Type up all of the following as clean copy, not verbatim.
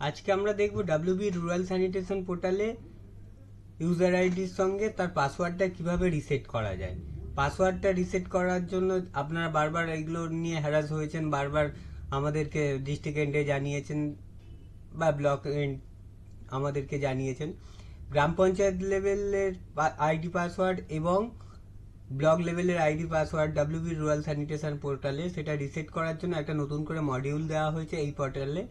আজকে আমরা দেখব ডাব্লিউবি রুরাল স্যানিটেশন পোর্টালে ইউজার আইডির সঙ্গে তার পাসওয়ার্ডটা কিভাবে রিসেট করা যায়। পাসওয়ার্ডটা রিসেট করার জন্য আপনারা বারবার এগুলো নিয়ে হ্যারাস হয়েছেন, বারবার আমাদেরকে ডিস্ট্রিক্ট এন্ডে জানিয়েছেন বা ব্লক এন্ড আমাদেরকে জানিয়েছেন। গ্রাম পঞ্চায়েত লেভেলের আইডি পাসওয়ার্ড এবং ব্লক লেভেলের ID password WB rural sanitation পোর্টালে সেটা রিসেট করার জন্য একটা নতুন করে মডিউল দেওয়া হয়েছে এই পোর্টালে।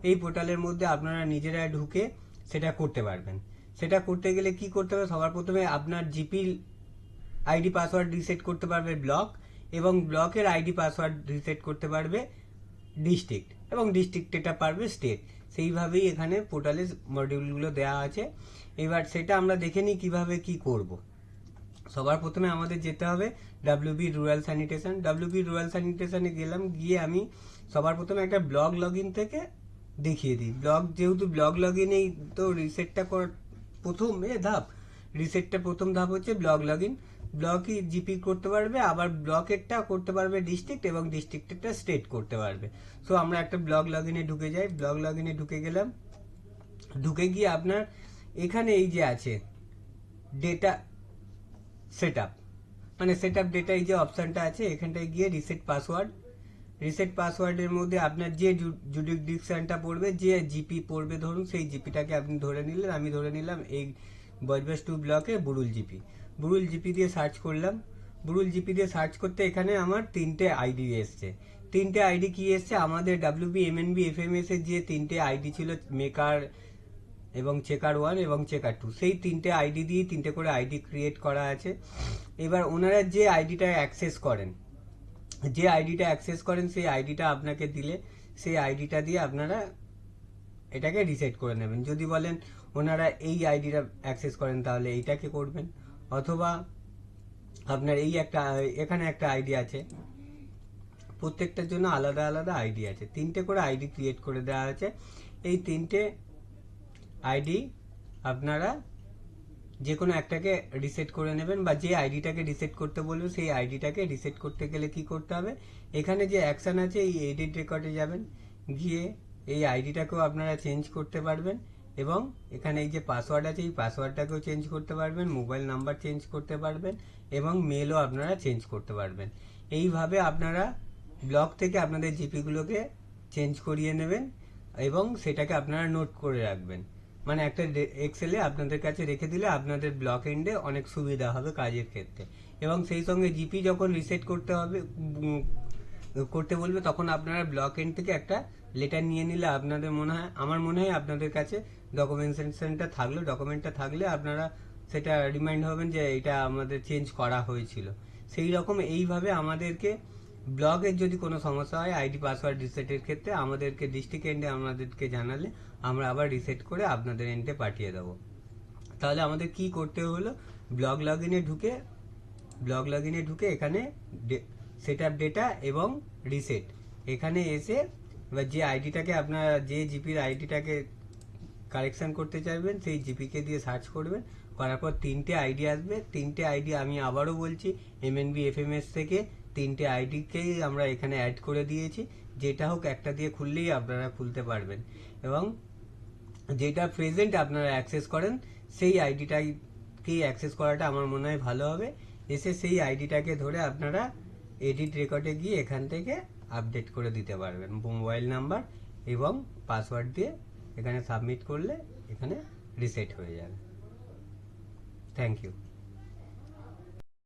এই পোর্টালের মধ্যে আপনারা নিজেরা ঢুকে সেটা করতে পারবেন। সেটা করতে গেলে কি করতে হবে, সবার প্রথমে আপনার জিপি আইডি পাসওয়ার্ড রিসেট করতে পারবে ব্লক, এবং ব্লকের আইডি পাসওয়ার্ড রিসেট করতে পারবে ডিস্ট্রিক্ট, এবং ডিস্ট্রিক্ট এটা পারবে স্টেট। সেইভাবেই এখানে পোর্টালে মডিউলগুলো দেওয়া আছে। এবার সেটা আমরা দেখে নিই কীভাবে কি করব। সবার প্রথমে আমাদের যেতে হবে WB rural sanitation. WB rural স্যানিটেশনে গেলাম, গিয়ে আমি সবার প্রথমে একটা ব্লগ লগ ইন থেকে দেখিয়ে দিই। ব্লগ যেহেতু ব্লগ লগ ইনেই তো রিসেটটা প্রথম ধাপ, রিসেটটা প্রথম ধাপ হচ্ছে ব্লগ লগ ইন। ব্লকই জিপি করতে পারবে, আবার ব্লকেরটা করতে পারবে ডিস্ট্রিক্ট, এবং ডিস্ট্রিক্টেরটা স্টেট করতে পারবে। সো আমরা একটা ব্লগ লগ ইনে ঢুকে যাই। ব্লগ লগ ইনে ঢুকে গেলাম, ঢুকে গিয়ে আপনার এখানে এই যে আছে ডেটা সেট আপ, মানে সেট আপ ডেটা, এই যে অপশানটা আছে এখানটায় গিয়ে রিসেট পাসওয়ার্ড। রিসেট পাসওয়ার্ডের মধ্যে আপনার যে জুডিকশনটা পড়বে, যে জিপি পড়বে, ধরুন সেই জিপিটাকে আপনি ধরে নিলেন। আমি ধরে নিলাম এই বজবাস 2 ব্লকে বুরুল জিপি। বুরুল জিপি দিয়ে সার্চ করলাম। বুরুল জিপি দিয়ে সার্চ করতে এখানে আমার 3টে আইডি এসছে। 3টে আইডি কি এসছে, আমাদের ডাব্লিউবি এমএনবি এফএমএস এর যে 3টে আইডি ছিল, মেকার এবং চেকার 1 এবং চেকার 2, সেই 3টে আইডি দিয়ে 3টে করে আইডি ক্রিয়েট করা আছে। এবার ওনারা যে আইডিটা অ্যাক্সেস করেন, সেই আইডিটা আপনাকে দিলে সেই আইডিটা দিয়ে আপনারা এটাকে রিসেট করে নেবেন। যদি বলেন ওনারা এই আইডিটা অ্যাক্সেস করেন তাহলে এইটাকে করবেন, অথবা আপনার এই একটা এখানে একটা আইডি আছে, প্রত্যেকটার জন্য আলাদা আলাদা আইডি আছে। 3টে করে আইডি ক্রিয়েট করে দেওয়া আছে। এই 3টে আইডি আপনারা যে কোনো একটাকে রিসেট করে নেবেন, বা যে আইডিটাকে রিসেট করতে বলবে সেই আইডিটাকে রিসেট করতে গেলে কি করতে হবে, এখানে যে অ্যাকশন আছে এই এডিট রেকর্ডে যাবেন, গিয়ে এই আইডিটাকেও আপনারা চেঞ্জ করতে পারবেন, এবং এখানে এই যে পাসওয়ার্ড আছে এই পাসওয়ার্ডটাকেও চেঞ্জ করতে পারবেন, মোবাইল নাম্বার চেঞ্জ করতে পারবেন, এবং মেলও আপনারা চেঞ্জ করতে পারবেন। এইভাবে আপনারা ব্লক থেকে আপনাদের জিপিগুলোকে চেঞ্জ করিয়ে নেবেন, এবং সেটাকে আপনারা নোট করে রাখবেন। মানে একটা এক্সেলে আপনাদের কাছে রেখে দিলে আপনাদের ব্লক এন্ডে অনেক সুবিধা হবে কাজের ক্ষেত্রে। এবং সেই সঙ্গে জিপি যখন রিসেট করতে হবে করতে বলবে, তখন আপনারা ব্লক এন্ড থেকে একটা লেটার নিয়ে নিলে আপনাদের মনে হয়, আমার মনে হয় আপনাদের কাছে ডকুমেন্টটা থাকলে আপনারা সেটা রিমাইন্ড হবেন যে এটা আমাদের চেঞ্জ করা হয়েছিল। সেই রকম এইভাবে আমাদেরকে ব্লগের যদি কোনো সমস্যা হয় আইডি পাসওয়ার্ড রিসেটের ক্ষেত্রে আমাদেরকে ডিস্ট্রিক্ট এন্ডে আমাদেরকে জানালে আমরা আবার রিসেট করে আপনাদের এন্ডে পাঠিয়ে দেবো। তাহলে আমাদের কি করতে হলো, ব্লগ লগ ইনে ঢুকে এখানে সেট আপ ডেটা এবং রিসেট, এখানে এসে এবার যে আইডিটাকে আপনারা যে জিপির আইডিটাকে কারেকশন করতে চাইবেন সেই জিপিকে দিয়ে সার্চ করবেন, করার পর 3টে আইডি আসবে। 3টে আইডি আমি আবারও বলছি এমএনবি এফএমএস থেকে 3টে আইডিকেই আমরা এখানে অ্যাড করে দিয়েছি। যেটা হোক একটা দিয়ে খুললেই আপনারা খুলতে পারবেন, এবং যেটা প্রেজেন্ট আপনারা অ্যাক্সেস করেন সেই আইডিটাকেই অ্যাক্সেস করাটা আমার মনে হয় ভালো হবে। এসে সেই আইডিটাকে ধরে আপনারা এডিট রেকর্ডে গিয়ে এখান থেকে আপডেট করে দিতে পারবেন মোবাইল নাম্বার এবং পাসওয়ার্ড দিয়ে। এখানে সাবমিট করলে এখানে রিসেট হয়ে যাবে। Thank you.